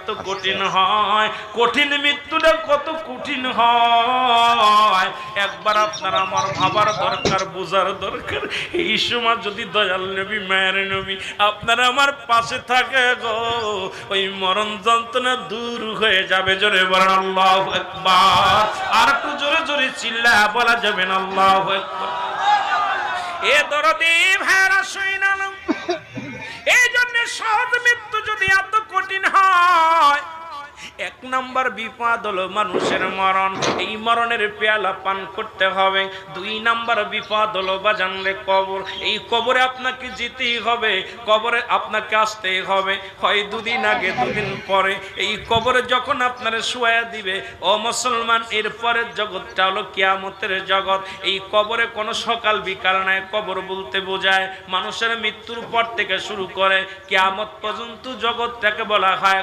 এত কঠিন হয়, কঠিন মৃত্যুটা কত কঠিন হয় একবার আপনার আমার ভাবার দরকার, বোঝার দরকার। এই সময় যদি দয়াল নবী মায়ের নবী আপনারা আমার পাশে থাকে গো, ওই মরণ যন্ত্রণা দূর হয়ে যাবে। জোরে বলেন আল্লাহু আকবার। আর একটু জোরে জোরে চিল্লা বলা যাবে না আল্লাহু আকবার। এ দরদি ভাইরা শুইনাল, এই জন্য সহজ মৃত্যু যদি এত কঠিন হয়, এক নাম্বার বিপদ হলো মানুষের মরণ, এই মরণের পেয়ালা পান করতে হবে। দুই নাম্বার বিপদ হলো বাজানলে কবর, এই কবরে আপনাকে যেতেই হবে, কবরে আপনাকে আসতেই হবে, হয় দুদিন আগে দুদিন পরে। এই কবরে যখন আপনারা শুয়া দিবে ও মুসলমান, এর পরের জগৎটা হলো কিয়ামতের জগৎ। এই কবরে কোনো সকাল বিকাল নাই, কবর বলতে বোঝায় মানুষের মৃত্যুর পর থেকে শুরু করে কিয়ামত পর্যন্ত জগৎটাকে বলা হয়